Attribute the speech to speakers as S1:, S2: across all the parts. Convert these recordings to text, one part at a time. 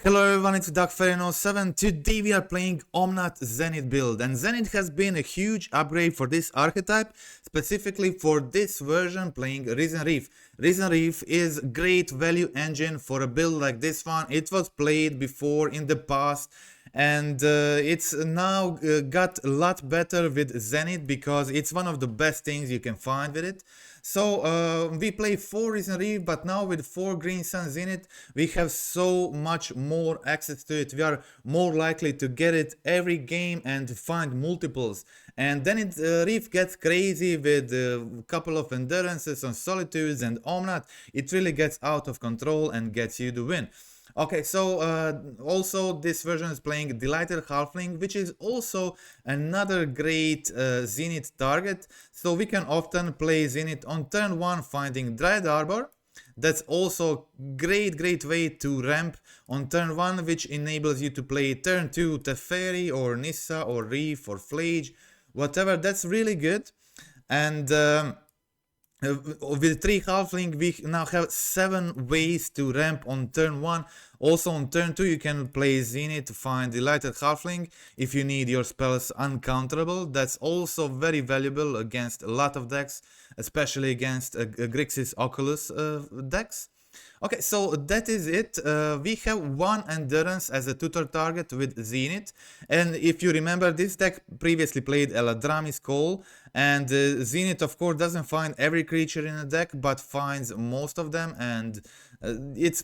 S1: Hello everyone, it's DuckFairy07. Today we are playing OMNATH Zenith build, and Zenith has been a huge upgrade for this archetype, specifically for this version playing Risen Reef. Risen Reef is great value engine for a build like this one. It was played before in the past, and it's now got a lot better with Zenith because it's one of the best things you can find with it. So we play 4 Risen Reef, but now with 4 Green Sun Zenith we have so much more access to it. We are more likely to get it every game and find multiples. And then Reef gets crazy with a couple of endurances on Solitudes and Omnath. It really gets out of control and gets you the win. Okay, so also this version is playing Delighted Halfling, which is also another great Zenith target. So we can often play Zenith on turn 1 finding Dryad Arbor. That's also great way to ramp on turn 1, which enables you to play turn 2 Teferi or Nissa or Reef or Flage, whatever. That's really good. And with 3 Halfling we now have 7 ways to ramp on turn 1. Also on turn 2 you can play Zenith to find Delighted Halfling if you need your spells uncounterable. That's also very valuable against a lot of decks, especially against Grixis Oculus decks. Okay, so that is it. We have 1 endurance as a tutor target with Zenith, and if you remember, this deck previously played Eladrami's Call, and Zenith of course doesn't find every creature in a deck but finds most of them, and it's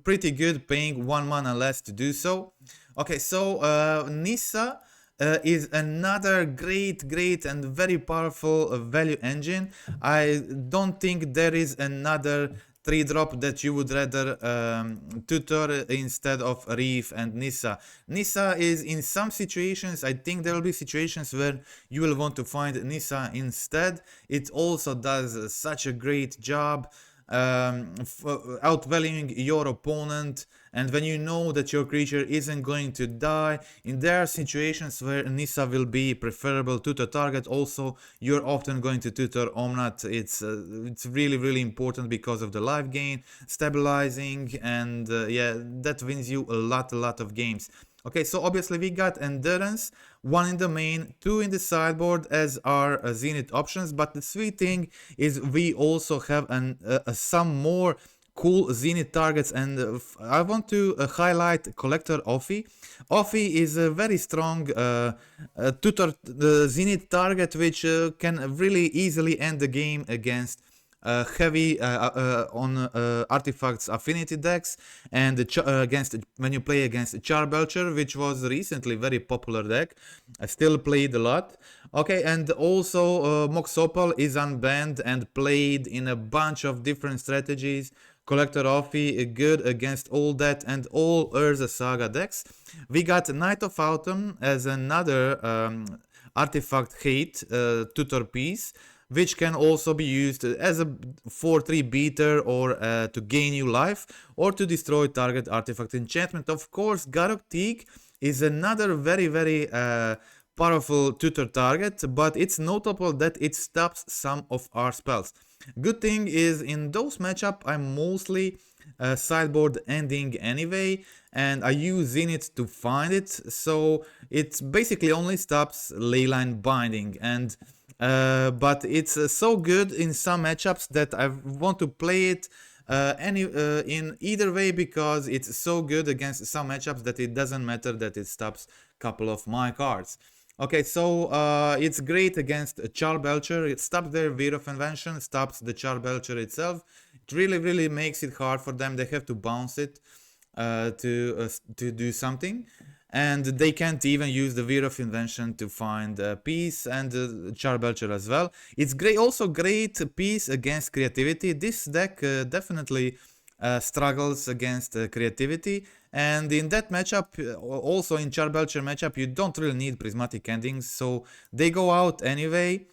S1: pretty good paying 1 mana less to do so. Okay, so Nissa is another great and very powerful value engine. I don't think there is another 3-drop that you would rather tutor instead of Reef and Nissa. Nissa is in some situations, I think there will be situations where you will want to find Nissa instead. It also does such a great job outvaluing your opponent, and when you know that your creature isn't going to die, there are situations where Nissa will be preferable to the target. Also, you're often going to tutor Omnath. It's really important because of the life gain, stabilizing, and yeah, that wins you a lot of games. Okay, so obviously we got endurance, 1 in the main, 2 in the sideboard as our Zenith options, but the sweet thing is we also have some more cool Zenith targets, and I want to highlight Collector Offie. Offie is a very strong tutor Zenith target which can really easily end the game against heavy on artifacts affinity decks, and against when you play against Charbelcher, which was recently very popular deck. I still played a lot. Okay, and also Moxopal is unbanned and played in a bunch of different strategies. Collector Offie good against all that and all Urza Saga decks. We got Knight of Autumn as another artifact hate tutor piece, which can also be used as a 4/3 beater or to gain you life or to destroy target artifact enchantment. Of course, Garruk Teeg is another very powerful tutor target, but it's notable that it stops some of our spells. Good thing is in those matchup I'm mostly sideboard ending anyway, and I use Zenith to find it, so it basically only stops Leyline Binding, and but it's so good in some matchups that I want to play it in either way, because it's so good against some matchups that it doesn't matter that it stops a couple of my cards. Okay, so it's great against Charbelcher. It stops their Veer of Invention, stops the Charbelcher itself. It really makes it hard for them. They have to bounce it to do something, and they can't even use the Veer of Invention to find peace, and Charbelcher as well. It's great, also great piece against creativity. This deck definitely struggles against creativity, and in that matchup, also in Charbelcher matchup, you don't really need prismatic endings, so they go out anyway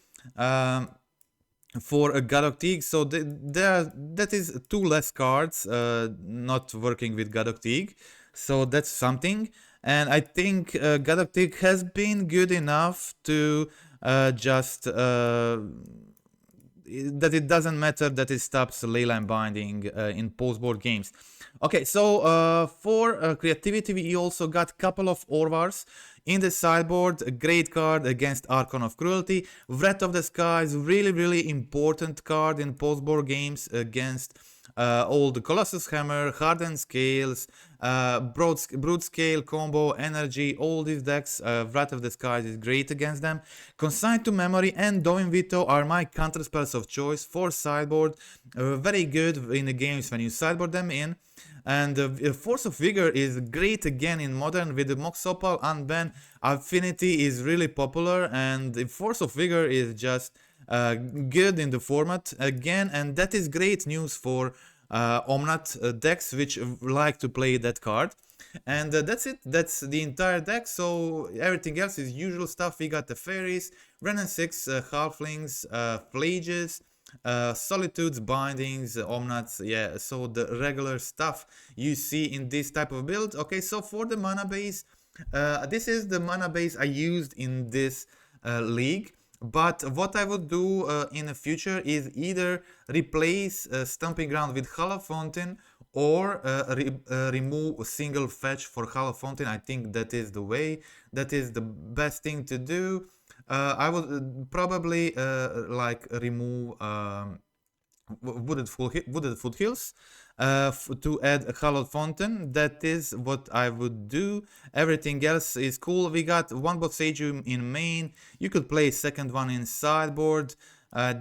S1: for a Garruk Teeg. So that is 2 less cards not working with Garruk Teeg, so that's something. And I think Garruk Teeg has been good enough to just that it doesn't matter that it stops leyline binding in post-board games. Okay, so for creativity, we also got couple of Orvars in the sideboard. A great card against Archon of Cruelty. Wrath of the Skies, really important card in post-board games against all the Colossus Hammer, Hardened Scales, Brood Scale combo, Energy, all these decks. Wrath of the Skies is great against them. Consigned to Memory and Dovin Veto are my counter spells of choice for sideboard. Very good in the games when you sideboard them in. And Force of Vigor is great again in Modern with the Mox Opal unban. Affinity is really popular, and the Force of Vigor is just good in the format again, and that is great news for OMNATH decks which like to play that card. And that's it, that's the entire deck. So everything else is usual stuff. We got the Fairies, Renin 6, Halflings, Phlages, Solitudes, Bindings, OMNATHs, yeah, so the regular stuff you see in this type of build. Okay, so for the mana base, this is the mana base I used in this league. But what I would do in the future is either replace Stomping Ground with Hollow Fountain, or remove a single fetch for Hollow Fountain. I think that is the way, that is the best thing to do. I would probably like remove Wooded Foothills to add a Hallowed Fountain. That is what I would do. Everything else is cool. We got one Boseiju in main. You could play second one in sideboard.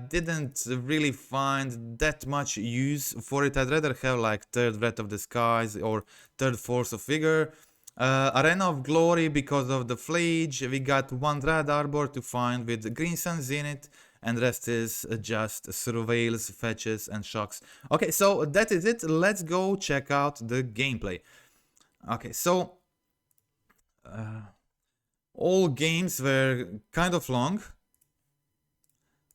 S1: Didn't really find that much use for it. I'd rather have like third Wrath of the Skies or third Force of Vigor. Arena of Glory because of the Flage. We got one Red Arbor to find with Green Sun Zenith, and rest is just surveils, fetches, and shocks. Okay, so that is it. Let's go check out the gameplay. Okay, so all games were kind of long,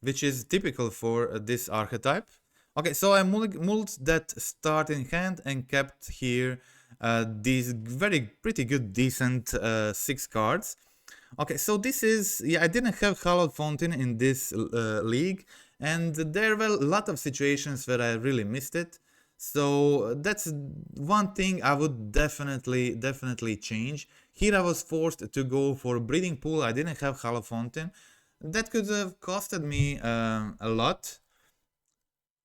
S1: which is typical for this archetype. Okay, so I mulled that start in hand and kept here these pretty good, decent 6 cards. Okay, so this is, yeah, I didn't have Hallowed Fountain in this league, and there were a lot of situations where I really missed it. So that's one thing I would definitely change. Here I was forced to go for Breeding Pool. I didn't have Hallowed Fountain. That could have costed me a lot.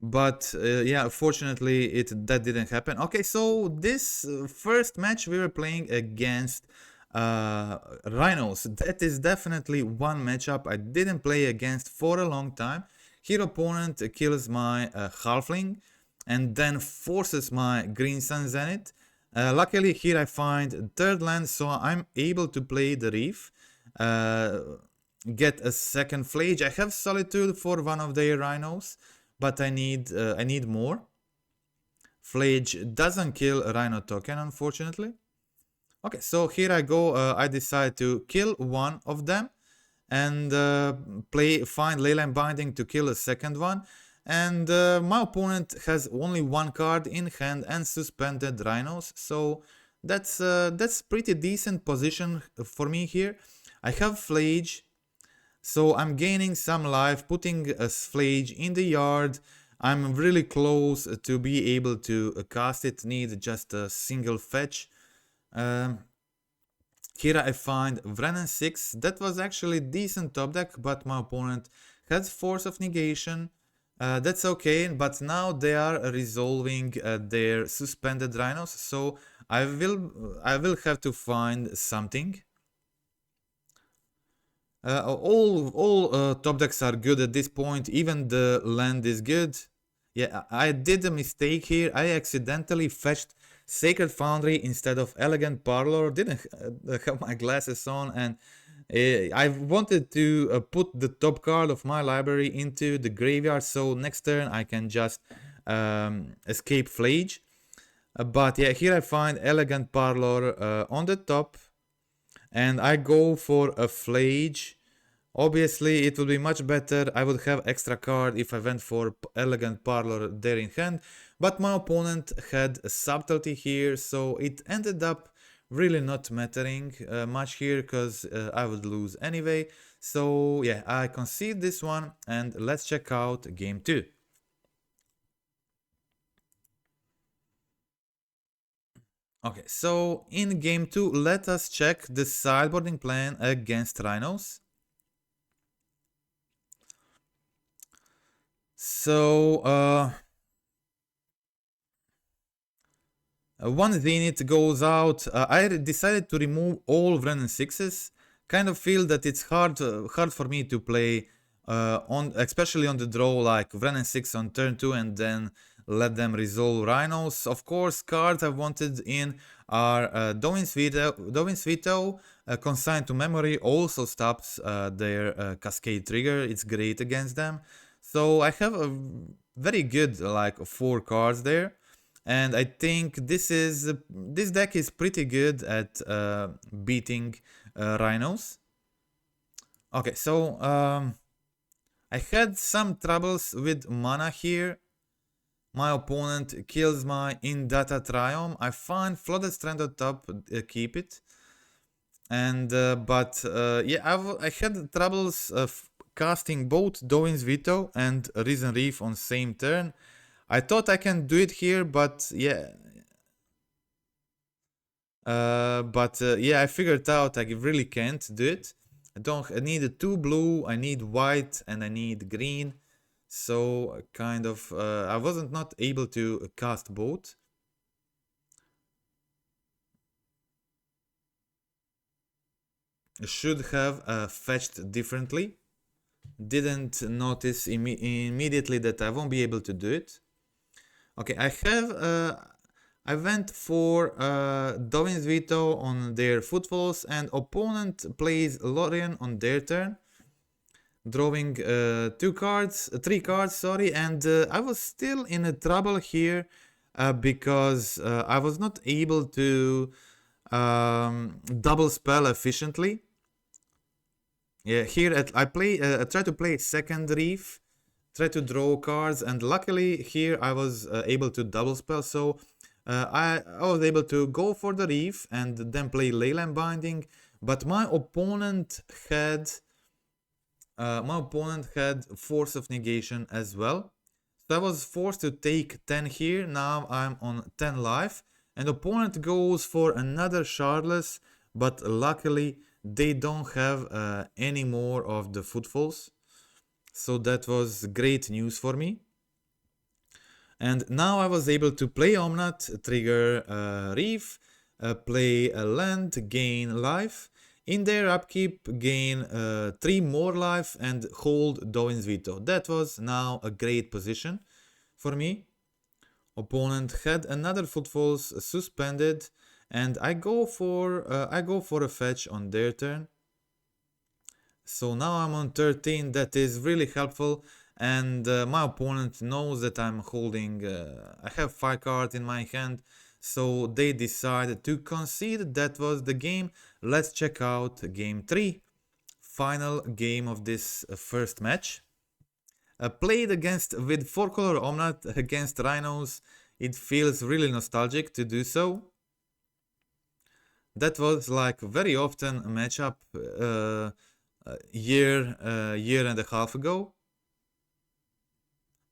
S1: But yeah, fortunately that didn't happen. Okay, so this first match we were playing against Rhinos. That is definitely one matchup I didn't play against for a long time. Here opponent kills my Halfling and then forces my Green Sun Zenith. Luckily here I find third land, so I'm able to play the Reef. Get a second Flage. I have Solitude for one of their Rhinos, but I need more. Flage doesn't kill a Rhino token, unfortunately. Okay, so here I go. I decide to kill one of them and find Leyline Binding to kill a second one. And my opponent has only one card in hand and suspended Rhinos, so that's pretty decent position for me here. I have Flage, so I'm gaining some life, putting a Flage in the yard. I'm really close to be able to cast it, need just a single fetch. Here I find Renin 6. That was actually decent top deck, but my opponent has Force of Negation. That's okay, but now they are resolving their suspended Rhinos, so I will have to find something. All top decks are good at this point, even the land is good. Yeah, I did a mistake here. I accidentally fetched Sacred Foundry instead of Elegant Parlor. Didn't have my glasses on, and I wanted to put the top card of my library into the graveyard, so next turn I can just escape Flage. But yeah, here I find Elegant Parlor on the top, and I go for a Flage. Obviously it would be much better, I would have extra card if I went for Elegant Parlor there in hand, but my opponent had a Subtlety here, so it ended up really not mattering much here because I would lose anyway. So yeah, I concede this one, and let's check out game 2. Okay, so in game 2, let us check the sideboarding plan against rhinos. So, one Zenith goes out. I decided to remove all Wren and 6s. Kind of feel that it's hard for me to play especially on the draw, like Wren and 6 on turn 2 and then let them resolve rhinos. Of course, cards I wanted in are Dovin's Veto, consigned to memory, also stops their cascade trigger. It's great against them. So I have a very good like 4 cards there. And I think this deck is pretty good at beating rhinos. Okay, so I had some troubles with mana here. My opponent kills my in-data Triumph. I find Flooded Strand on top, keep it. And yeah, I had troubles casting both Dovin's Veto and Risen Reef on same turn. I thought I can do it here, but yeah. Yeah, I figured out I really can't do it. I need 2 blue, I need white, and I need green. So kind of, I wasn't not able to cast both. I should have fetched differently. Didn't notice immediately that I won't be able to do it. Okay, I went for Dovin's Veto on their footfalls, and opponent plays Lorien on their turn, drawing 3 cards, sorry, and I was still in a trouble here because I was not able to double spell efficiently. Yeah, here I try to play second Reef, try to draw cards, and luckily here I was able to double spell, so I was able to go for the Reef and then play Leyline Binding, but my opponent had Force of Negation as well. So I was forced to take 10 here. Now I'm on 10 life, and opponent goes for another Shardless, but luckily they don't have any more of the footfalls. So that was great news for me. And now I was able to play OMNATH, trigger Reef, play a land, gain life. In their upkeep, gain 3 more life and hold Dovin's Veto. That was now a great position for me. Opponent had another footfalls suspended, and I go for a fetch on their turn. So now I'm on 13. That is really helpful. And my opponent knows that I'm holding, I have 5 cards in my hand, so they decided to concede. That was the game. Let's check out game 3, final game of this first match. Played with 4-color OMNATH against rhinos. It feels really nostalgic to do so. That was like very often a matchup year and a half ago,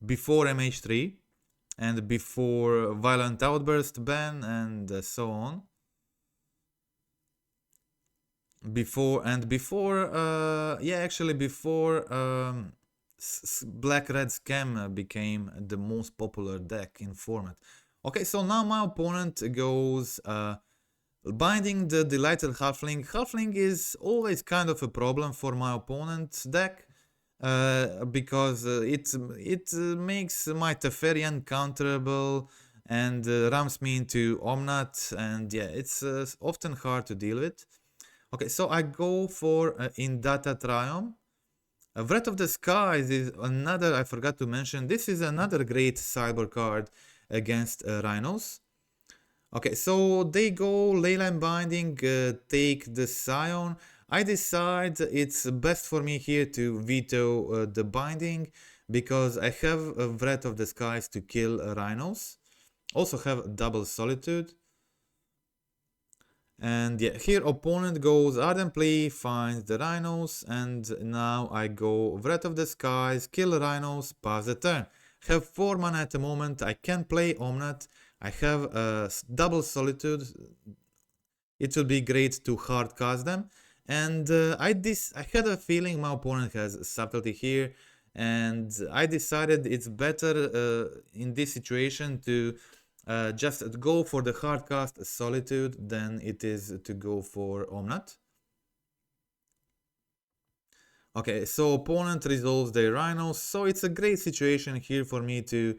S1: before MH3 and before Violent Outburst ban and so on. Before Black-Red Scam became the most popular deck in format. Okay, so now my opponent goes binding the Delighted Halfling. Halfling is always kind of a problem for my opponent's deck. Because it makes my Teferi uncounterable and rams me into OMNATH, and yeah, it's often hard to deal with. Okay, so I go for in-data Triumph. Wrath of the Skies is another, I forgot to mention, this is another great sideboard card against rhinos. Okay, so they go Leyline Binding, take the Scion. I decide it's best for me here to veto the binding because I have a Wrath of the Skies to kill rhinos. Also have double Solitude. And yeah, here opponent goes Ardent Plea, finds the rhinos, and now I go Wrath of the Skies, kill rhinos, pass the turn. Have 4 mana at the moment, I can play Omnath, I have double Solitude, it will be great to hard cast them. And I had a feeling my opponent has subtlety here, and I decided it's better in this situation to just go for the hard cast Solitude than it is to go for Omnath. Okay, so opponent resolves their rhinos, so it's a great situation here for me to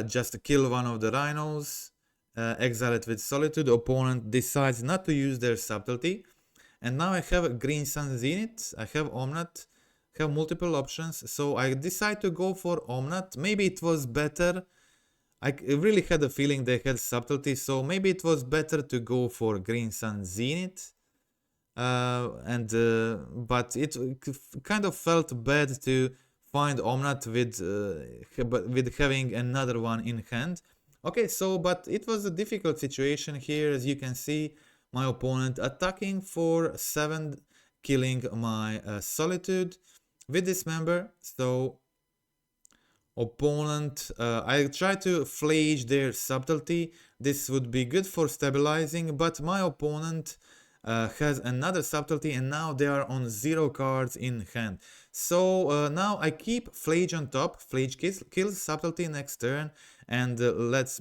S1: just kill one of the rhinos, exile it with Solitude. Opponent decides not to use their subtlety, and now I have Green Sun Zenith, I have Omnath, have multiple options, so I decide to go for Omnath. Maybe it was better, I really had a feeling they had subtlety, so maybe it was better to go for Green Sun Zenith. But it kind of felt bad to find Omnath with having another one in hand. Okay, so but it was a difficult situation here, as you can see. My opponent attacking for 7, killing my Solitude with Dismember. So opponent, I try to flage their subtlety. This would be good for stabilizing, but my opponent has another subtlety, and now they are on 0 cards in hand. So now I keep Flage on top. Flage kills subtlety next turn, and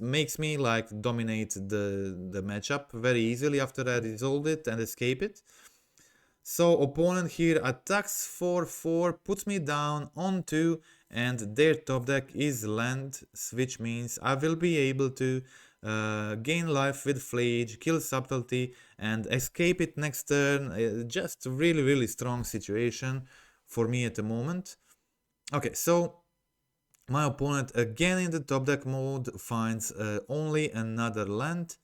S1: makes me like dominate the matchup very easily after I resolve it and escape it. So opponent here attacks for 4, puts me down on 2, and their top deck is land, which means I will be able to gain life with Flage, kill subtlety, and escape it next turn. Just really strong situation for me at the moment. Okay, so my opponent again in the top deck mode finds only another land.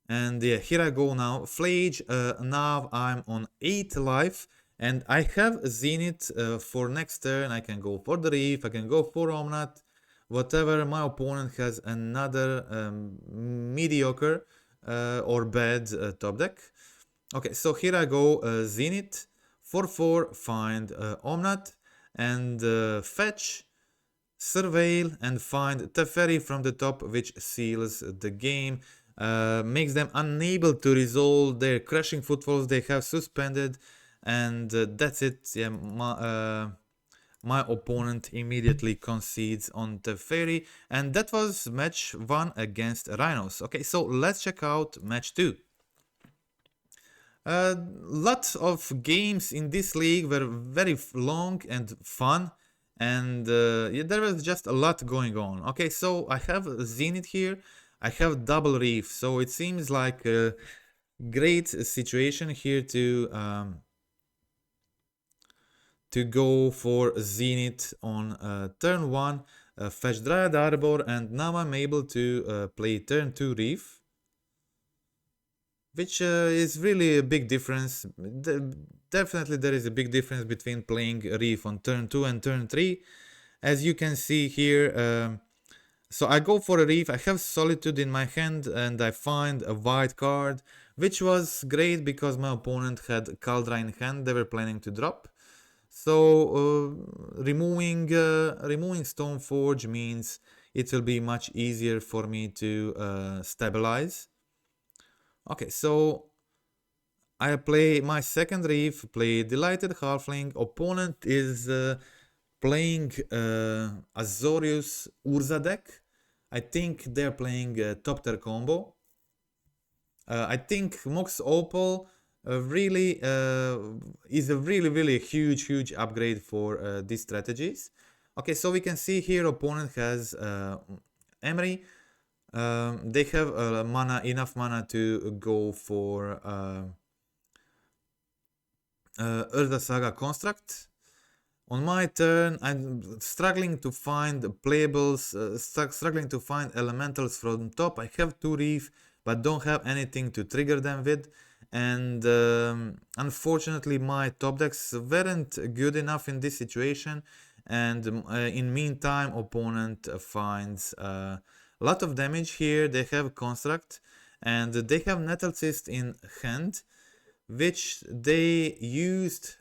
S1: And yeah, here I go now. Flage, now I'm on 8 life, and I have Zenith for next turn. I can go for the Reef, I can go for Omnath, whatever. My opponent has another mediocre or bad top deck. Okay, so here I go, Zenith, for 4, find Omnath, and fetch, surveil, and find Teferi from the top, which seals the game. Makes them unable to resolve their Crushing Footfalls they have suspended, and that's it. Yeah, my opponent immediately concedes on Teferi, and that was match 1 against Rhinos. Okay, so let's check out match 2. Lots of games in this league were very long and fun, and yeah, there was just a lot going on. Okay, so I have Zenith here, I have double Reef, so it seems like a great situation here to go for Zenith on turn 1, fetch Dryad Arbor, and now I'm able to play turn 2 Reef, which is really a big difference. Definitely there is a big difference between playing Reef on turn 2 and turn 3. As you can see here, so I go for a Reef, I have Solitude in my hand, and I find a white card, which was great because my opponent had Kaldra in hand, they were planning to drop. So removing Stoneforge means it will be much easier for me to stabilize. Okay, so I play my second Reef, play Delighted Halfling. Opponent is playing Azorius Urza deck. I think they're playing top tier combo. I think Mox Opal really is a really huge upgrade for these strategies. Okay, so we can see here opponent has Emery. They have enough mana to go for Urza Saga Construct. On my turn, I'm struggling to find playables, struggling to find elementals from top. I have 2 Reef, but don't have anything to trigger them with. And unfortunately, my top decks weren't good enough in this situation. And in meantime, opponent finds a lot of damage here. They have Construct, and they have Nettle Cyst in hand, which they used.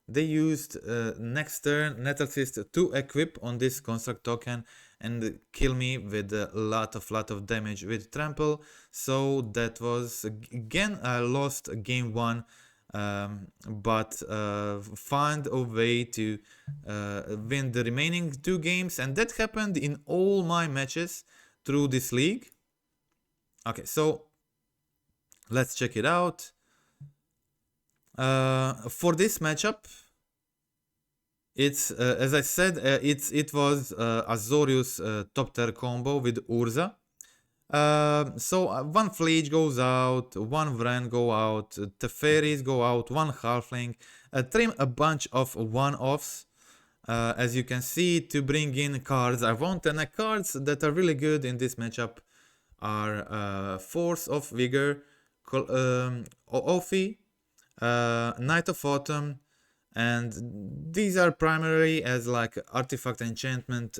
S1: Next turn Nettle Cyst to equip on this construct token and kill me with a lot of damage with trample. So that was again, I lost game 1, but find a way to win the remaining 2 games, and that happened in all my matches through this league. Okay, so let's check it out. For this matchup, it's as I said, it was Azorius top tier combo with Urza. So one Flage goes out, one Vren go out, Teferis go out, one Halfling, trim a bunch of one-offs, as you can see, to bring in cards I want, and cards that are really good in this matchup are Force of Vigor, Ophi, Night of Autumn, and these are primarily as like artifact enchantment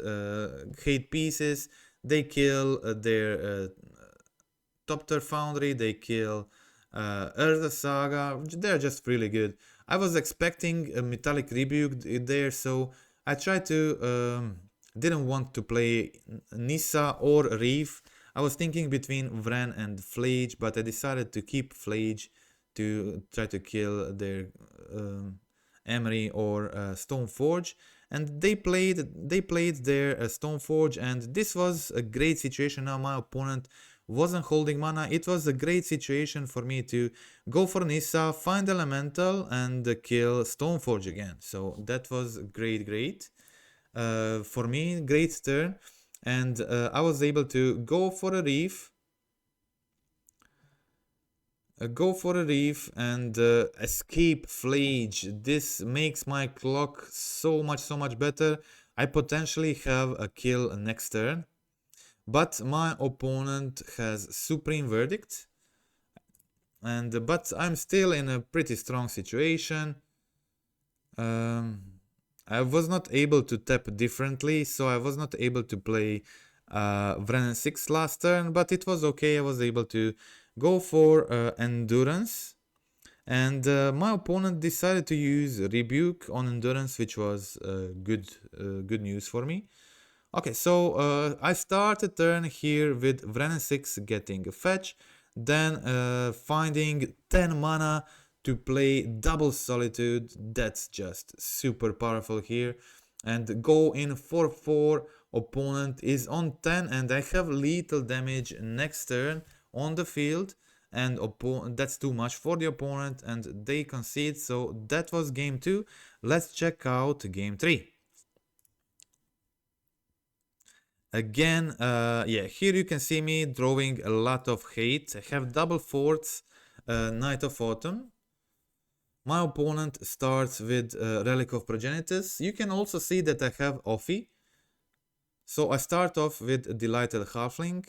S1: hate pieces. They kill their top tier foundry, they kill Earth Saga, they're just really good. I was expecting a metallic rebuke there, so I tried to didn't want to play Nissa or Reef. I was thinking between Vren and Flage, but I decided to keep Flage to try to kill their Emery or Stoneforge, and they played their Stoneforge, and this was a great situation. Now my opponent wasn't holding mana. It was a great situation for me to go for Nissa, find Elemental, and kill Stoneforge again. So that was great for me, great turn, and I was able to go for a Reef. And escape Flage. This makes my clock so much better. I potentially have a kill next turn, but my opponent has Supreme Verdict, and but I'm still in a pretty strong situation. I was not able to tap differently, so I was not able to play Vren 6 last turn, but it was okay. I was able to go for Endurance, and my opponent decided to use Rebuke on Endurance, which was good news for me. Okay, so I started turn here with Vren 6 getting a fetch, then finding 10 mana to play Double Solitude. That's just super powerful here, and go in 4/4. Opponent is on 10, and I have lethal damage next turn on the field, and that's too much for the opponent, and they concede. So that was game 2. Let's check out game 3. Again, yeah, here you can see me drawing a lot of hate. I have double forts, Night of Autumn. My opponent starts with Relic of Progenitus. You can also see that I have Ophi. So I start off with Delighted Halfling.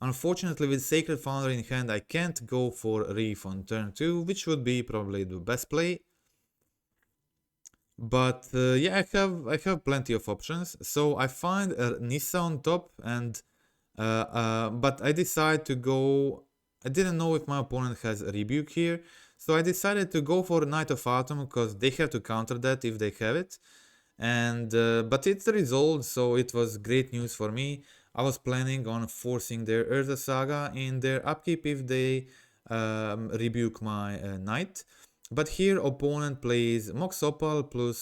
S1: Unfortunately, with Sacred Foundry in hand, I can't go for Reef on turn 2, which would be probably the best play. But yeah, I have plenty of options. So I find Nissa on top, and but I decide to go. I didn't know if my opponent has a Rebuke here, so I decided to go for Night of Autumn because they have to counter that if they have it. And but it's resolved, so it was great news for me. I was planning on forcing their Urza Saga in their upkeep if they rebuke my Knight. But here opponent plays Mox Opal plus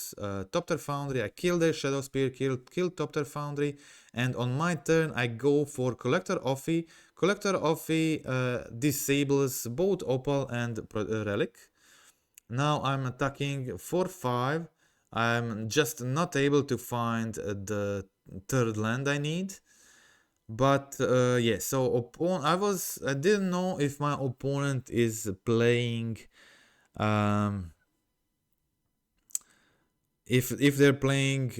S1: Top Tier Foundry. I kill their Shadow Spear, kill Top Tier Foundry, and on my turn I go for Collector Ophi. Collector Ophi disables both Opal and Relic. Now I'm attacking for 5. I'm just not able to find the third land I need. But yeah, so I didn't know if my opponent is playing if they're playing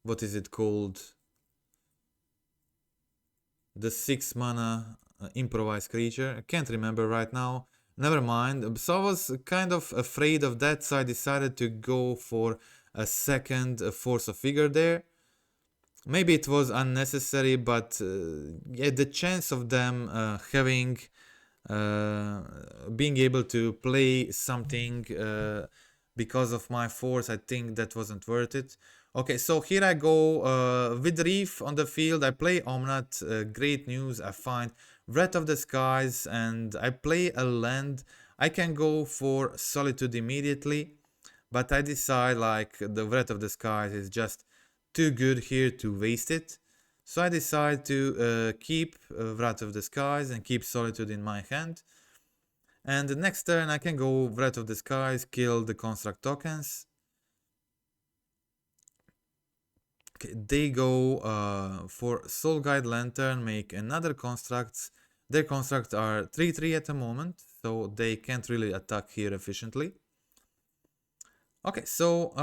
S1: what is it called? The 6 mana improvised creature. I can't remember right now. Never mind. So I was kind of afraid of that, so I decided to go for a second Force of Vigor there. Maybe it was unnecessary, but yeah, the chance of them having being able to play something because of my force, I think that wasn't worth it. Okay, so here I go with Reef on the field. I play Omnath. Great news. I find Wrath of the Skies and I play a land. I can go for Solitude immediately, but I decide like the Wrath of the Skies is just too good here to waste it. So I decide to keep Wrath of the Skies and keep Solitude in my hand. And the next turn I can go Wrath of the Skies, kill the construct tokens. Okay, they go for Soul Guide Lantern, make another constructs. Their constructs are 3/3 at the moment, so they can't really attack here efficiently. Okay, so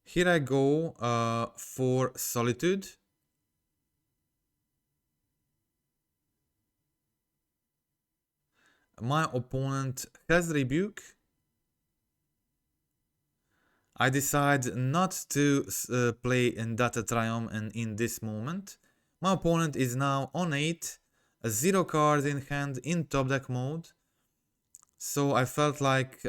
S1: here I go for Solitude. My opponent has Rebuke. I decide not to play Endata Triumph and in this moment. My opponent is now on 8, a 0 card in hand in top deck mode. So I felt like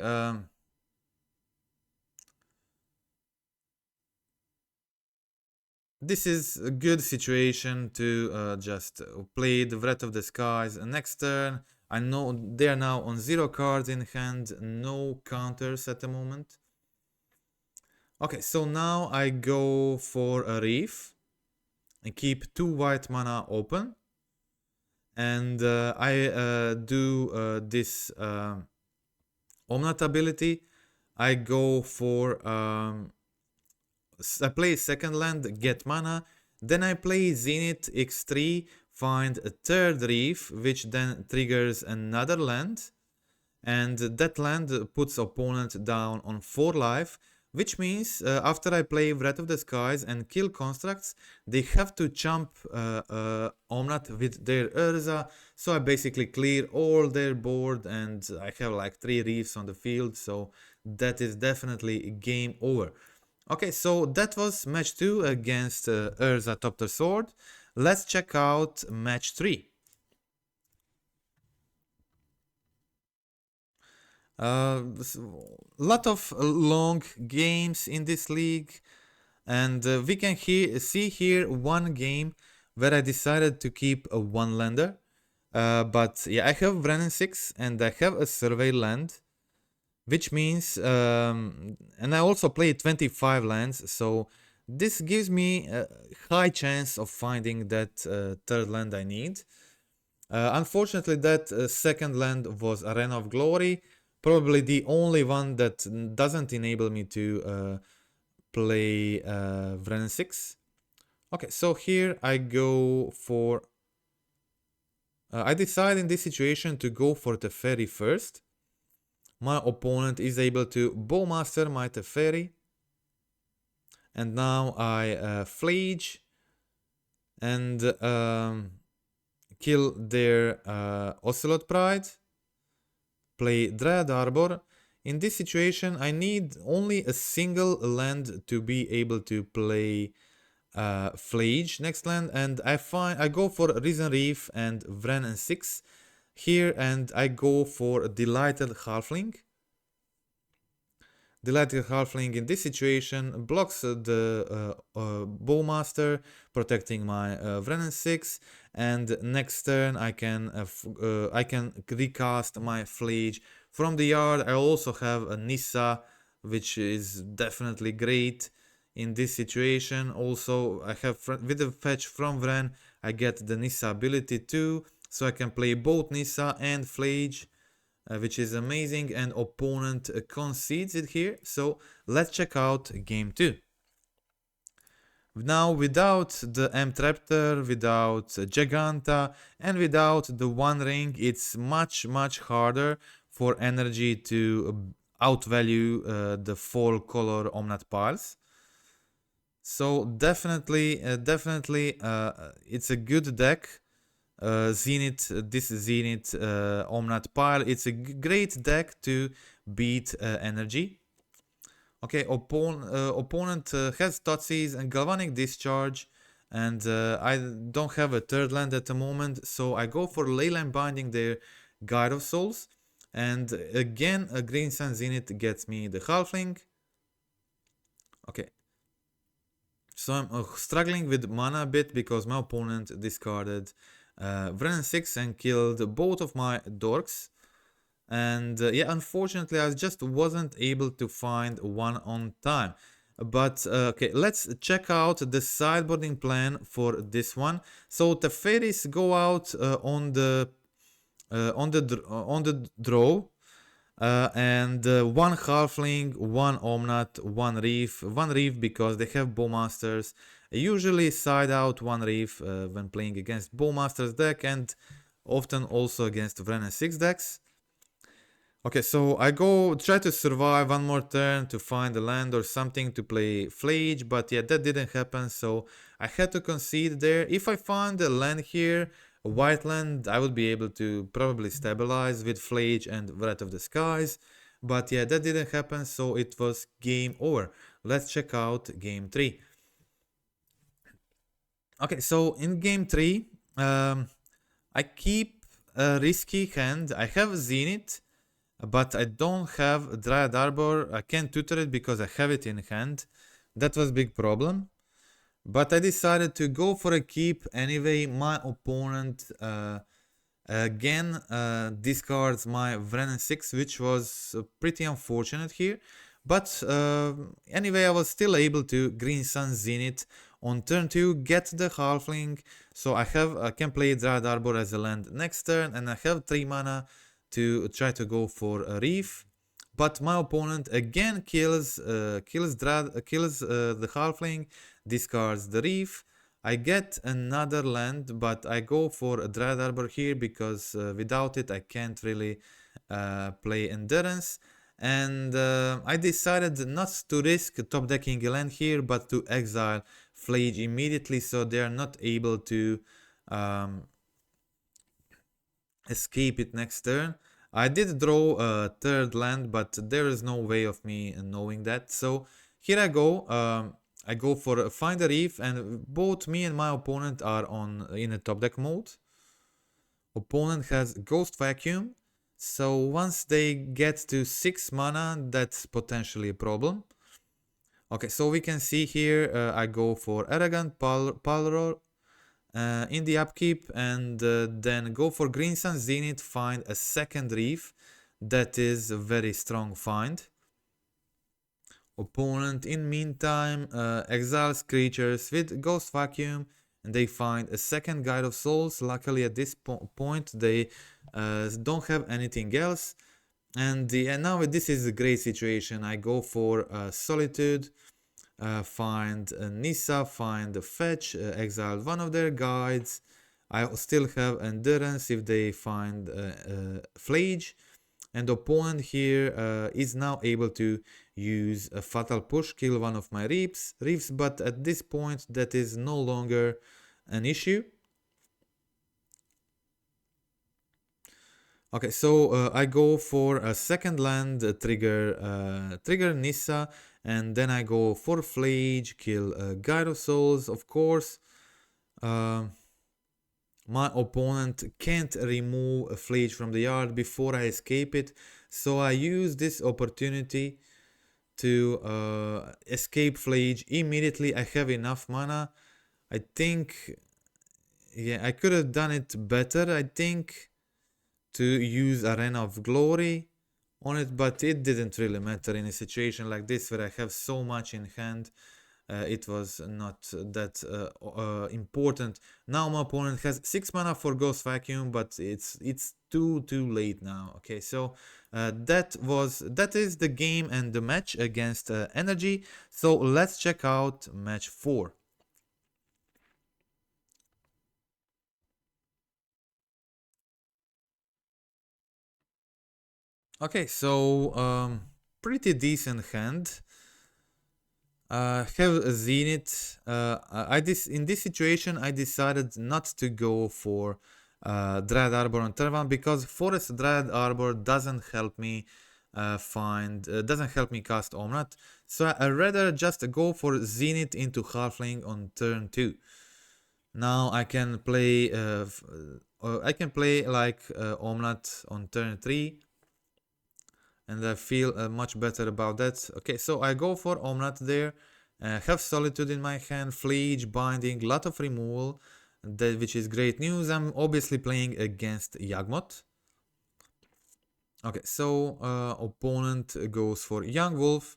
S1: this is a good situation to just play the Wrath of the Skies. Next turn, I know they are now on 0 cards in hand, no counters at the moment. Okay, so now I go for a Reef and keep 2 white mana open. And I do this Omnath ability. I go for I play second land, get mana. Then I play Zenith X3, find a third Reef, which then triggers another land. And that land puts opponent down on 4 life, which means after I play Wrath of the Skies and kill constructs, they have to jump Omnath with their Urza, so I basically clear all their board and I have like 3 Reefs on the field, so that is definitely game over. Okay, so that was match 2 against Urza Topter Sword. Let's check out match 3. Lot of long games in this league, and we can see here one game where I decided to keep a one lander. But yeah, I have Wrenn 6 and I have a survey land, which means and I also play 25 lands, so this gives me a high chance of finding that third land I need. Unfortunately, that second land was Arena of Glory, probably the only one that doesn't enable me to play Wrenn 6. Okay, so here I go for... I decide in this situation to go for Teferi first. My opponent is able to Bowmaster my Teferi. And now I Flage and kill their Ocelot Pride. Play Dread Arbor. In this situation, I need only a single land to be able to play Flage next land, and I go for Risen Reef and Wrenn 6 here, and I go for Delighted Halfling. Delighted Halfling in this situation blocks the Bowmaster, protecting my Wrenn 6, and next turn I can recast my Flage from the yard. I also have a Nissa, which is definitely great in this situation. Also, I have with the fetch from Wrenn, I get the Nissa ability too, so I can play both Nissa and Flage. Which is amazing, and opponent concedes it here. So let's check out game 2. Now, without the M-Traptor, without Giganta, and without the One Ring, it's much harder for energy to outvalue the full color Omnath piles. So definitely, it's a good deck. Zenith, this Zenith Omnath pile, it's a great deck to beat energy. Okay, opponent has Thoughtseize and Galvanic Discharge, and I don't have a third land at the moment, so I go for Leyline Binding their Guide of Souls, and again a Green Sun Zenith gets me the Halfling. Okay, so I'm struggling with mana a bit because my opponent discarded Vren 6 and killed both of my dorks. And yeah, unfortunately I just wasn't able to find one on time. But okay, let's check out the sideboarding plan for this one. So Teferis go out on the draw, and one Halfling, one Omnath, one Reef because they have Bowmasters. I usually side out one Reef when playing against Bowmasters deck, and often also against Vren 6 decks. Okay, so I go try to survive one more turn to find a land or something to play Flage, but yeah, that didn't happen, so I had to concede there. If I find a land here, a white land, I would be able to probably stabilize with Flage and Wrath of the Skies, but yeah, that didn't happen, so it was game over. Let's check out game 3. Okay, so in game 3, I keep a risky hand. I have Zenith, but I don't have Dryad Arbor. I can't tutor it because I have it in hand. That was a big problem. But I decided to go for a keep anyway. My opponent again discards my Vren 6, which was pretty unfortunate here. But anyway, I was still able to Green Sun Zenith on turn 2, get the Halfling. So I can play Dryad Arbor as a land next turn, and I have 3 mana to try to go for a Reef, but my opponent again kills the Halfling, discards the Reef. I get another land, but I go for a Dryad Arbor here because without it I can't really play Endurance. And I decided not to risk top decking a land here, but to exile Flage immediately so they are not able to escape it next turn. I did draw a third land, but there is no way of me knowing that. So here I go. I go for Find a Reef, and both me and my opponent are in a top deck mode. Opponent has Ghost Vacuum. So once they get to 6 mana, that's potentially a problem. Okay, so we can see here I go for Arrogant Palror in the upkeep, and then go for Green Sun Zenith, find a second Reef. That is a very strong find. Opponent in meantime exiles creatures with Ghost Vacuum, and they find a second Guide of Souls. Luckily at this point they don't have anything else, and now this is a great situation. I go for Solitude, find Nissa, find the fetch, exile one of their guides. I still have Endurance if they find Flage, and opponent here is now able to use a Fatal Push, kill one of my Reefs, but at this point that is no longer an issue. Okay, so I go for a second land, trigger Nissa, and then I go for Flage, kill Guide of Souls, of course. My opponent can't remove a Flage from the yard before I escape it, so I use this opportunity to escape Flage immediately. I have enough mana. I think, yeah, I could have done it better, I think, to use Arena of Glory on it, but it didn't really matter in a situation like this where I have so much in hand. It was not that important. Now my opponent has 6 mana for Ghost Vacuum, but it's too late now. Okay, so that is the game and the match against Energy. So let's check out match 4. Okay, so pretty decent hand. Have a Zenith. In this situation I decided not to go for Dryad Arbor on turn 1 because Forest Dryad Arbor doesn't help me doesn't help me cast Omnath. So I'd rather just go for Zenith into Halfling on turn 2. Now I can play like Omnath on turn 3, and I feel much better about that. Okay, so I go for Omnath there. Have Solitude in my hand, Fleege, Binding, lot of removal, which is great news. I'm obviously playing against Yawgmoth. Okay, so opponent goes for Young Wolf,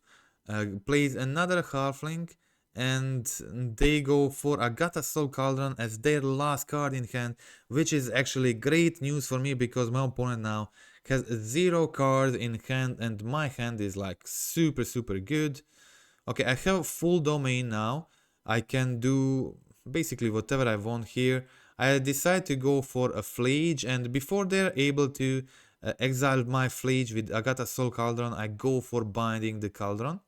S1: plays another Halfling, and they go for Agatha Soul Cauldron as their last card in hand, which is actually great news for me because my opponent now has 0 cards in hand and my hand is like super good. Okay, I have full domain now. I can do basically whatever I want here. I decide to go for a Fleege, and before they're able to exile my Fleege with Agatha Soul Cauldron, I go for Binding the Cauldron.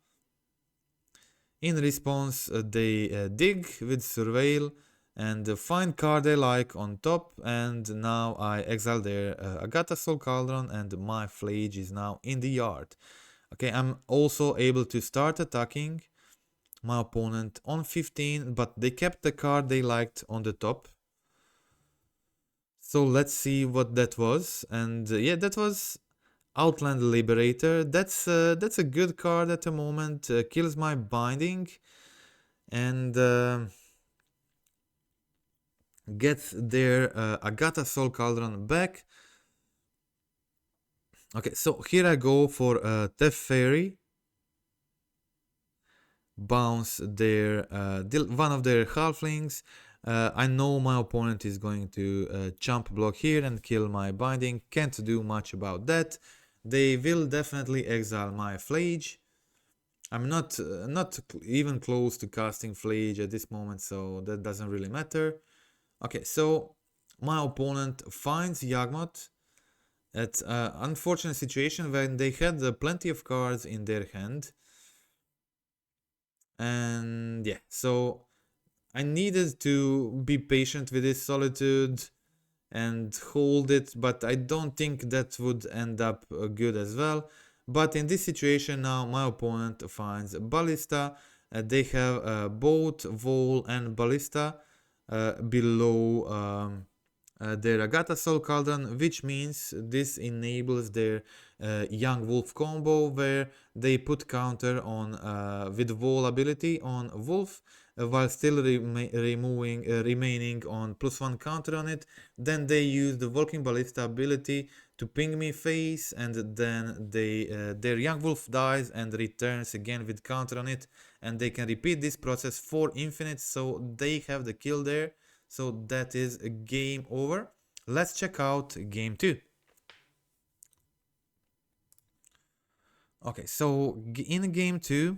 S1: In response, they dig with Surveil and find card they like on top, and now I exile their Agatha Soul Cauldron and my Fleege is now in the yard. Okay, I'm also able to start attacking my opponent on 15, but they kept the card they liked on the top. So let's see what that was, and yeah, that was Outland Liberator. That's a good card at the moment. Kills my Binding and gets their Agatha Soul Cauldron back. Okay, so here I go for Teferi. Bounce their one of their Halflings. I know my opponent is going to chump block here and kill my Binding. Can't do much about that. They will definitely exile my Fleege. I'm not even close to casting Fleege at this moment, so that doesn't really matter. Okay, so my opponent finds Yawgmoth at an unfortunate situation when they had plenty of cards in their hand. And yeah, so I needed to be patient with this Solitude and hold it, but I don't think that would end up good as well. But in this situation now, my opponent finds Ballista. They have both Vol and Ballista below their Agatha Soul Cauldron, which means this enables their Young Wolf combo where they put counter on with Vol ability on Wolf while still remaining on +1 counter on it. Then they use the Walking Ballista ability to ping me face, and then they their Young Wolf dies and returns again with counter on it, and they can repeat this process for infinite, so they have the kill there. So that is a game over. Let's check out game 2. Okay, so in game 2,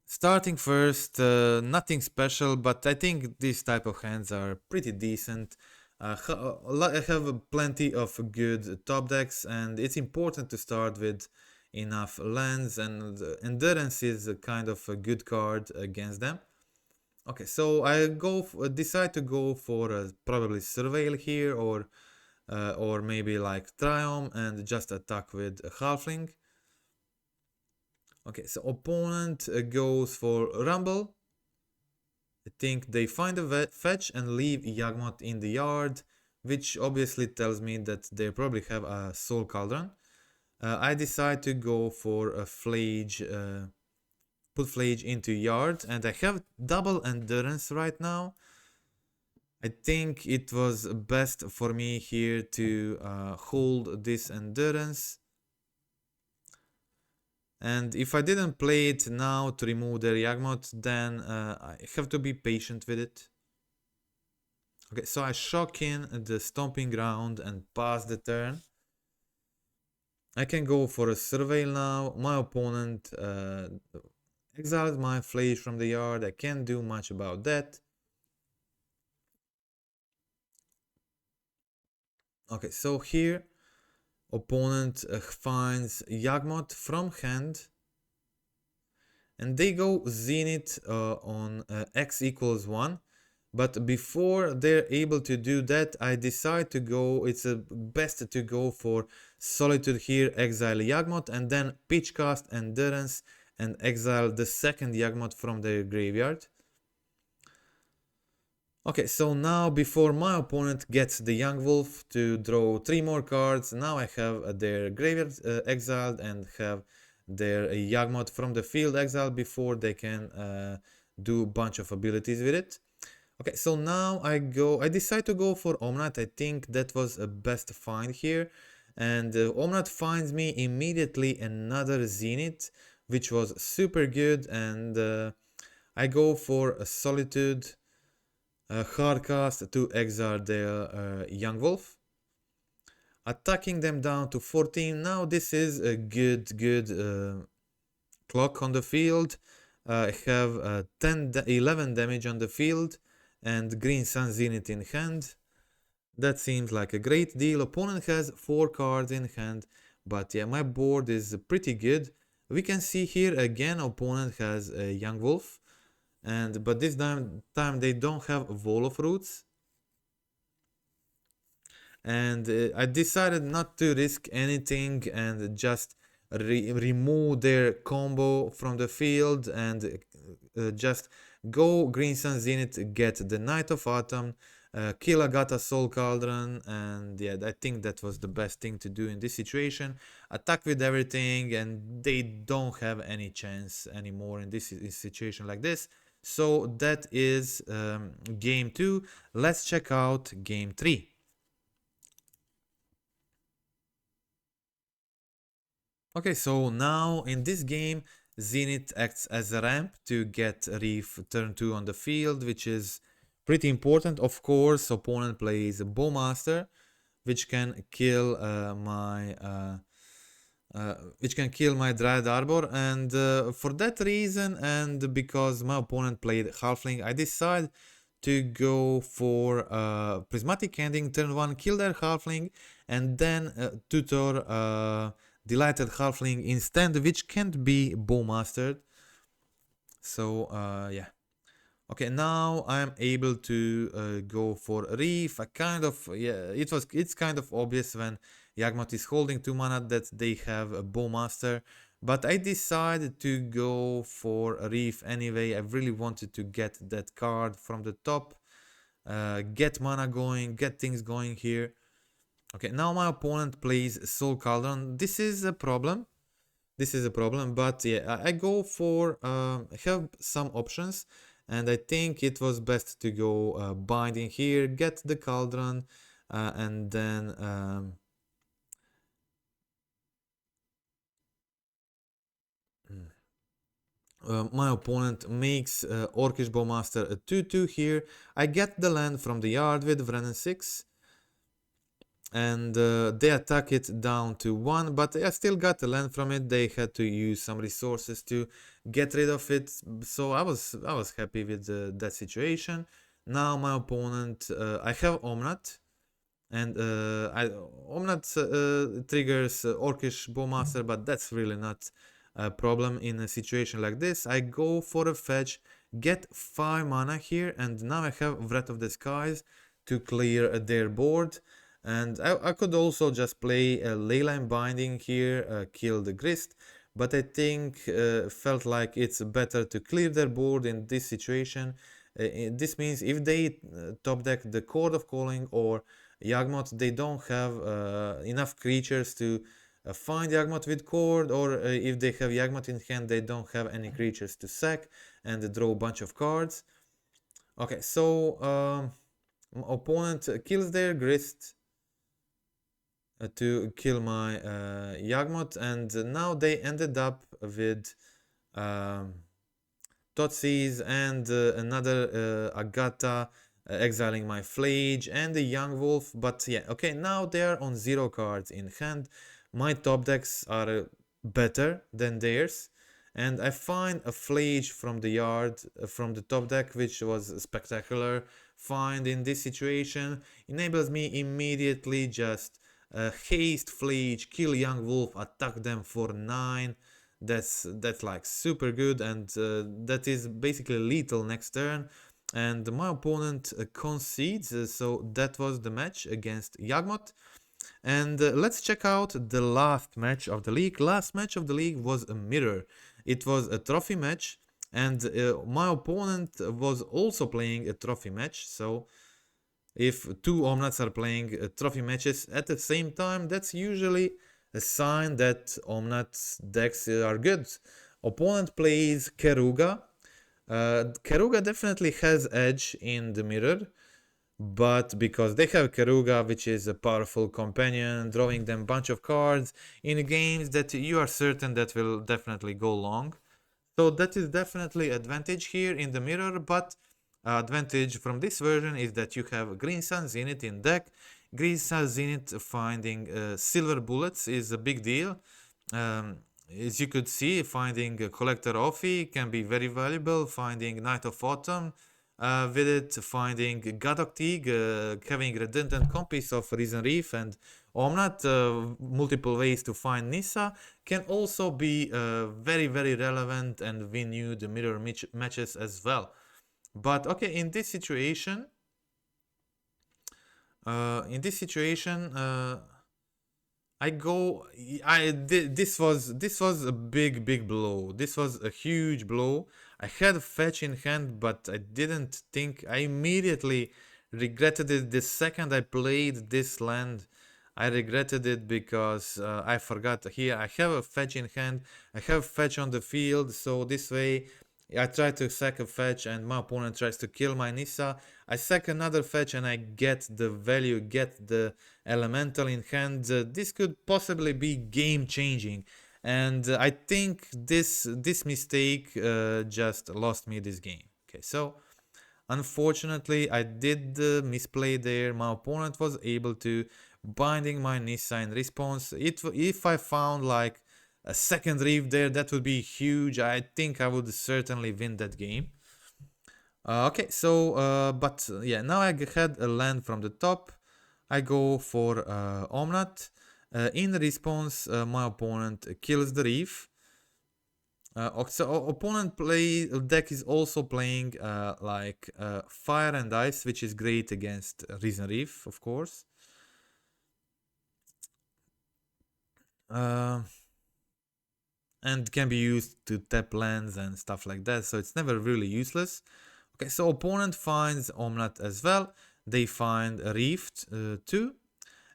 S1: starting first, nothing special, but I think these type of hands are pretty decent. I have plenty of good top decks, and it's important to start with enough lands, and Endurance is a kind of a good card against them. Okay, so I decide to go for probably Surveil here, or maybe like Triumph and just attack with a Halfling. Okay, so opponent goes for Rumble. I think they find a fetch and leave Yawgmoth in the yard, which obviously tells me that they probably have a Soul Cauldron. I decide to go for a Fleege, put Fleege into yard, and I have double Endurance right now. I think it was best for me here to hold this Endurance. And if I didn't play it now to remove the Yawgmoth, then I have to be patient with it. Okay, so I shock in the Stomping Ground and pass the turn. I can go for a Surveil now. My opponent exiled my Fleege from the yard. I can't do much about that. Okay, so here opponent finds Yawgmoth from hand, and they go Zenith on x = 1, But before they're able to do that, I decide to go, it's best to go for Solitude here, exile Yawgmoth, and then pitch cast Endurance and exile the second Yawgmoth from their graveyard. Okay, so now before my opponent gets the Young Wolf to draw 3 more cards, now I have their graveyard exiled and have their Yawgmoth from the field exiled before they can do a bunch of abilities with it. Okay, so now I decide to go for Omnath. I think that was a best find here. And Omnath finds me immediately another Zenith, which was super good. And I go for a Solitude, Hardcast to exile the Young Wolf. Attacking them down to 14. Now this is a good clock on the field. I have 11 damage on the field and Green Sun Zenith in hand. That seems like a great deal. Opponent has 4 cards in hand, but yeah, my board is pretty good. We can see here again opponent has a Young Wolf, but this time they don't have Wall of Roots. And I decided not to risk anything and just remove their combo from the field and just go Green Sun Zenith, get the Knight of Autumn, kill Agatha Soul Cauldron, and yeah, I think that was the best thing to do in this situation. Attack with everything, and they don't have any chance anymore in this situation like this. So that is game 2. Let's check out game 3. Okay, so now in this game, Zenith acts as a ramp to get Reef turn 2 on the field, which is pretty important. Of course, opponent plays Bowmaster, which can kill my Dryad Arbor, and for that reason, and because my opponent played Halfling, I decide to go for Prismatic Ending, turn 1, kill their Halfling, and then tutor Delighted Halfling instead, which can't be Bowmastered. So yeah. Okay, now I'm able to go for Reef. It's kind of obvious when Yawgmoth is holding 2 mana that they have a Bowmaster, but I decided to go for Reef anyway. I really wanted to get that card from the top, get mana going, get things going here. Okay, now my opponent plays Soul Cauldron. This is a problem. But yeah, I go for have some options, and I think it was best to go Binding here, get the Cauldron, and then my opponent makes Orcish Bowmaster a 2/2 here. I get the land from the yard with Wrenn 6. And they attack it down to 1, but I still got the land from it. They had to use some resources to get rid of it, so I was happy with that situation. Now my opponent, I have Omnath, and Omnath triggers Orcish Bowmaster, but that's really not a problem in a situation like this. I go for a fetch, get 5 mana here, and now I have Wrath of the Skies to clear their board. And I could also just play a Leyline Binding here, kill the Grist, but I think felt like it's better to clear their board in this situation. This means if they top deck the Chord of Calling or Yawgmoth, they don't have enough creatures to find Yawgmoth with Chord, or if they have Yawgmoth in hand, they don't have any creatures to sack and draw a bunch of cards. Okay, so opponent kills their Grist to kill my Yawgmoth, and now they ended up with Thoughtseize and another Agatha exiling my Flage and the Young Wolf. But yeah, okay, now they are on 0 cards in hand. My top decks are better than theirs, and I find a Flage from the yard, from the top deck, which was spectacular. Find in this situation enables me immediately just haste Flage, kill Young Wolf, attack them for 9. That's like super good, and that is basically lethal next turn. and my opponent concedes. So that was the match against Yagmoth. And let's check out the last match of the league. Last match of the league was a mirror. It was a trophy match, and my opponent was also playing a trophy match. So if two Omnats are playing trophy matches at the same time, that's usually a sign that Omnat decks are good. Opponent plays Keruga. Keruga definitely has edge in the mirror, but because they have Keruga, which is a powerful companion, drawing them bunch of cards in games that you are certain that will definitely go long. So that is definitely advantage here in the mirror, but advantage from this version is that you have Green Sun Zenith in deck. Green Sun Zenith finding silver bullets is a big deal. As you could see, finding a Collector Ophi can be very valuable. Finding Knight of Autumn with it, finding Gadok Teague, having redundant copies of Risen Reef and Omnath, multiple ways to find Nissa, can also be very, very relevant and win you the mirror matches as well. But okay, in this situation, this was a big blow. This was a huge blow. I had fetch in hand, but I didn't think. I immediately regretted it the second I played this land. I regretted it because I forgot here. I have a fetch in hand. I have fetch on the field, so this way I try to sack a fetch and my opponent tries to kill my Nissa. I sack another fetch and I get the value, get the elemental in hand. This could possibly be game changing, and I think this mistake just lost me this game. Okay, so unfortunately I did misplay there. My opponent was able to binding my Nissa in response. If I found like a second reef there, that would be huge. I think I would certainly win that game. Okay, so but yeah, now I had a land from the top. I go for Omnath. In response, my opponent kills the reef. So opponent deck is also playing like Fire and Ice, which is great against Risen Reef, of course. And can be used to tap lands and stuff like that, so it's never really useless. Okay, so opponent finds Omnath as well. They find a Rift too.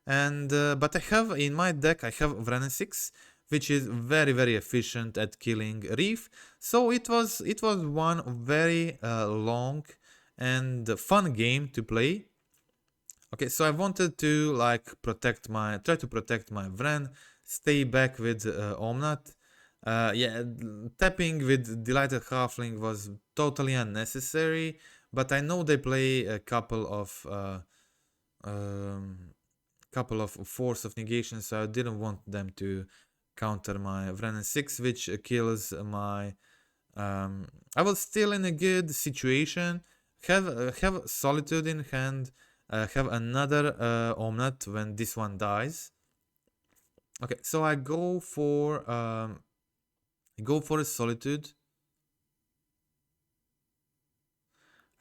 S1: And but I have in my deck, I have Wrenn 6, which is very efficient at killing Reef. So it was one very long and fun game to play. Okay, so I wanted to like try to protect my Wrenn, stay back with Omnath. Yeah, tapping with Delighted Halfling was totally unnecessary, but I know they play a couple of Force of Negation, so I didn't want them to counter my Wrenn 6, which kills my. I was still in a good situation. Have Solitude in hand. Have another Omnath when this one dies. Okay, so I go for a Solitude.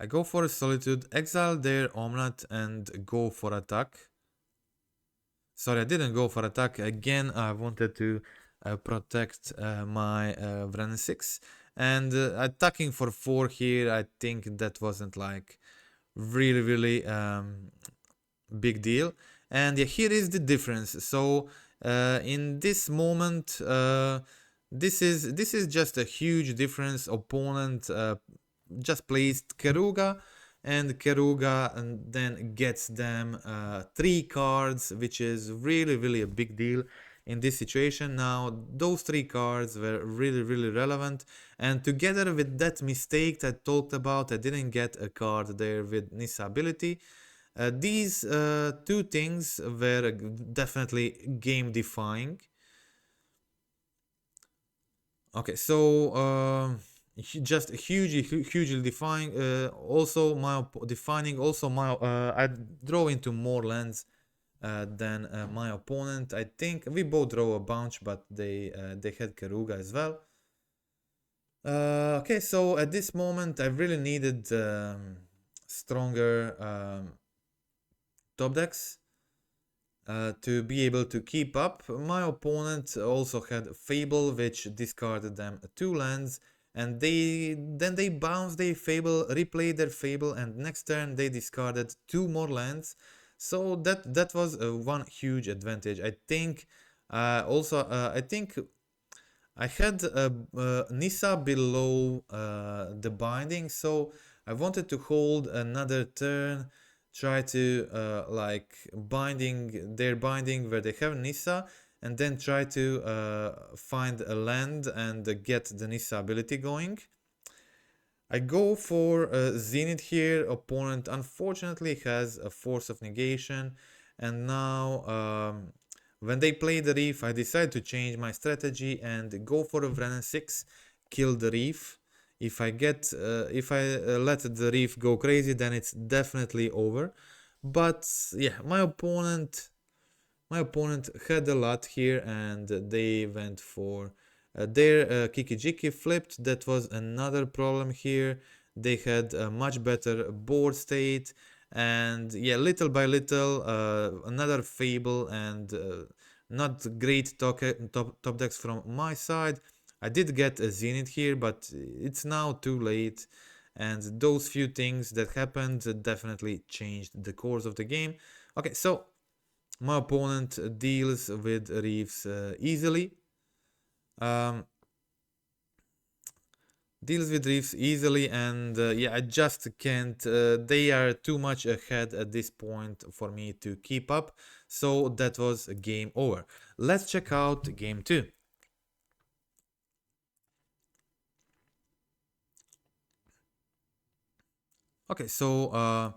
S1: I go for a Solitude, exile their Omnath and go for attack. Sorry, I didn't go for attack. Again, I wanted to protect my Wrenn 6. And attacking for 4 here, I think that wasn't like really big deal. And yeah, here is the difference. So in this moment, this is just a huge difference. Opponent just placed Keruga, and Keruga and then gets them 3 cards, which is really a big deal in this situation. Now those 3 cards were really relevant, and together with that mistake that I talked about, I didn't get a card there with Nissa ability. These 2 things were definitely game defying. Okay, so just hugely defining. Also my I draw into more lands than my opponent. I think we both draw a bunch, but they had Keruga as well. Okay, so at this moment I really needed stronger top decks to be able to keep up. My opponent also had Fable, which discarded them 2 lands, and they bounced their Fable, replayed their Fable, and next turn they discarded 2 more lands. So that was one huge advantage. I think I think I had Nissa below the binding, so I wanted to hold another turn, try to like their binding where they have Nissa, and then try to find a land and get the Nissa ability going. I go for Zenith here. Opponent unfortunately has a Force of Negation, and now when they play the Reef, I decide to change my strategy and go for a Vrennen 6, kill the Reef. If I let the Reef go crazy, then it's definitely over. But yeah, my opponent had a lot here, and they went for their Kiki-Jiki flipped. That was another problem here. They had a much better board state, and yeah, little by little, another Fable and not great top decks from my side. I did get a Zenith here, but it's now too late, and those few things that happened definitely changed the course of the game. Okay, so my opponent deals with Reefs easily. Deals with Reefs easily, and yeah, I just can't. They are too much ahead at this point for me to keep up. So that was game over. Let's check out game 2. Okay, so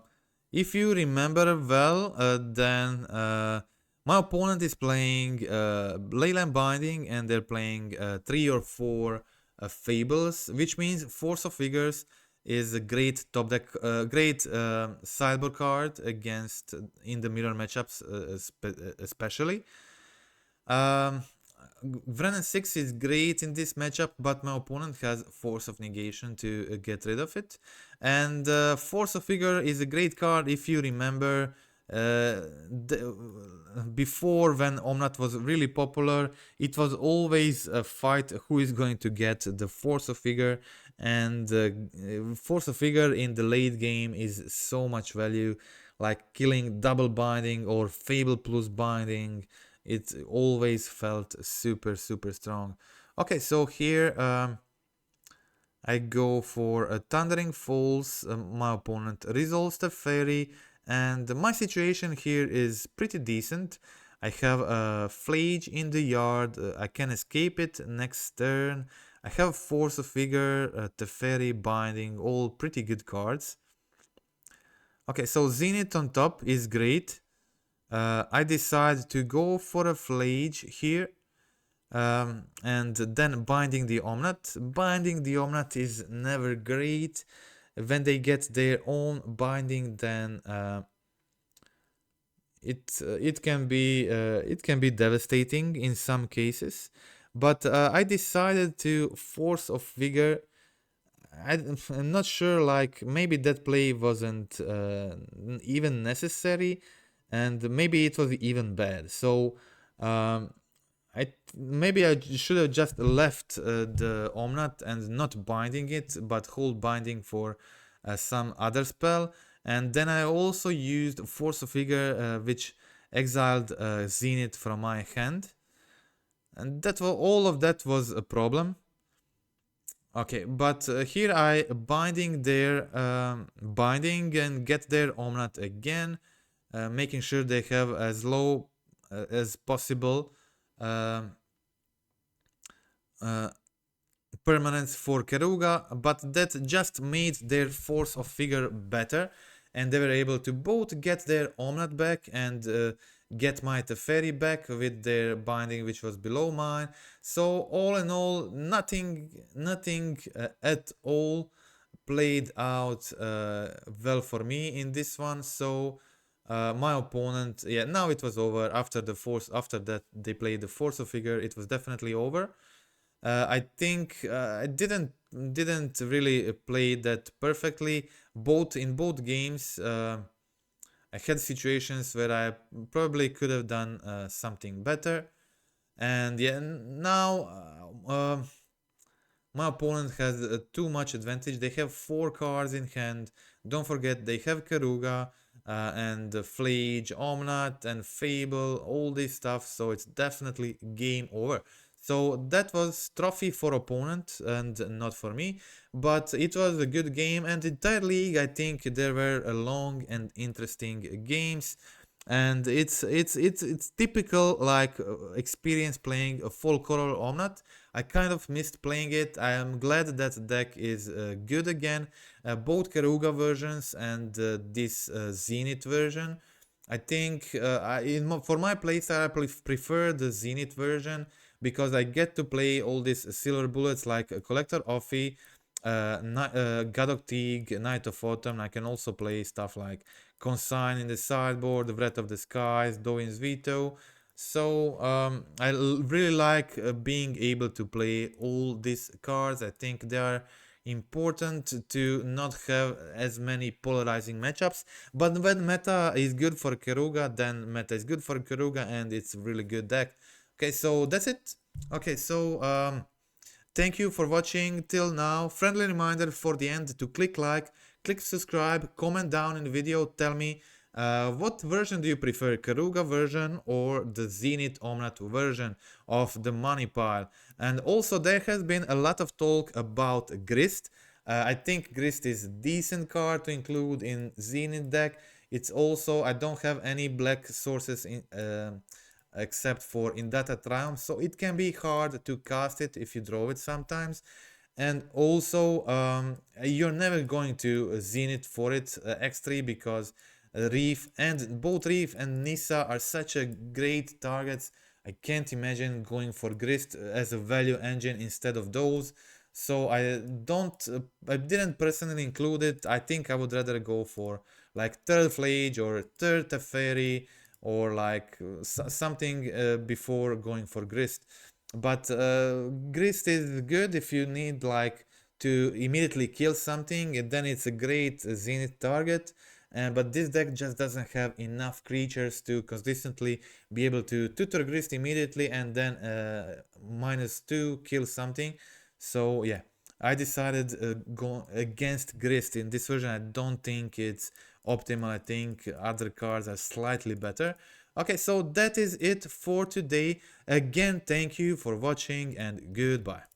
S1: if you remember well, then my opponent is playing Leyland Binding, and they're playing 3 or 4 Fables, which means Force of Figures is a great top deck, great sideboard card against in the mirror matchups, especially. Vrennen 6 is great in this matchup, but my opponent has Force of Negation to get rid of it. And Force of Figure is a great card if you remember. Before, when OMNATH was really popular, it was always a fight who is going to get the Force of Figure, and Force of Figure in the late game is so much value, like killing double binding or Fable plus binding. It always felt super strong. Okay, so here I go for a Thundering Falls. My opponent resolves the Fairy, and my situation here is pretty decent. I have a Flage in the yard. I can escape it next turn. I have Force of Figure, Teferi, Binding, all pretty good cards. Okay, so Zenith on top is great. I decide to go for a Flage here, and then binding the OMNATH. Binding the OMNATH is never great. When they get their own binding, then it can be devastating in some cases. But I decided to Force of Vigor. I'm not sure, like maybe that play wasn't even necessary, and maybe it was even bad. So maybe I should have just left the OMNATH and not binding it, but hold binding for some other spell. And then I also used Force of Figure, which exiled Zenith from my hand. And all of that was a problem. Okay, but here I binding their binding and get their OMNATH again, making sure they have as low as possible permanence for Keruga, but that just made their Force of Figure better, and they were able to both get their OMNATH back and get my Teferi back with their binding, which was below mine. So all in all, nothing at all played out well for me in this one. So my opponent, yeah, now it was over. After that they played the Force of Figure, it was definitely over. I think I didn't really play that perfectly. In both games, I had situations where I probably could have done something better. And yeah, now my opponent has too much advantage. They have 4 cards in hand. Don't forget they have Karuga and Flage, Omnath and Fable, all this stuff. So it's definitely game over. So that was trophy for opponent and not for me. But it was a good game, and entire league I think there were long and interesting games. And it's typical like experience playing a full color Omnath. I kind of missed playing it. I am glad that deck is good again. Both Karuga versions and this Zenith version. I think for my playstyle I prefer the Zenith version because I get to play all these silver bullets like Collector Offie, Gadok Teague, Knight of Autumn. I can also play stuff like Consign in the sideboard, the Wrath of the Skies, Doin's Veto. So I really like being able to play all these cards. I think they are important to not have as many polarizing matchups. But when meta is good for Keruga, then meta is good for Keruga, and it's a really good deck. Okay, so that's it. Okay, so thank you for watching till now. Friendly reminder for the end to click like, click subscribe, comment down in the video, tell me what version do you prefer, Karuga version or the Zenith Omnath version of the money pile. And also there has been a lot of talk about Grist. I think Grist is a decent card to include in Zenith deck. It's also, I don't have any black sources in except for in Data Triumph, so it can be hard to cast it if you draw it sometimes. And also you're never going to Zenith for it X3 because Reef and both Reef and Nissa are such a great targets. I can't imagine going for Grist as a value engine instead of those. So I didn't personally include it. I think I would rather go for like third Flage or third Teferi or like something before going for Grist. But Grist is good if you need like to immediately kill something, and then it's a great Zenith target. But this deck just doesn't have enough creatures to consistently be able to tutor Grist immediately and then -2 kill something. So yeah, I decided go against Grist in this version. I don't think it's optimal. I think other cards are slightly better. Okay, so that is it for today. Again, thank you for watching and goodbye.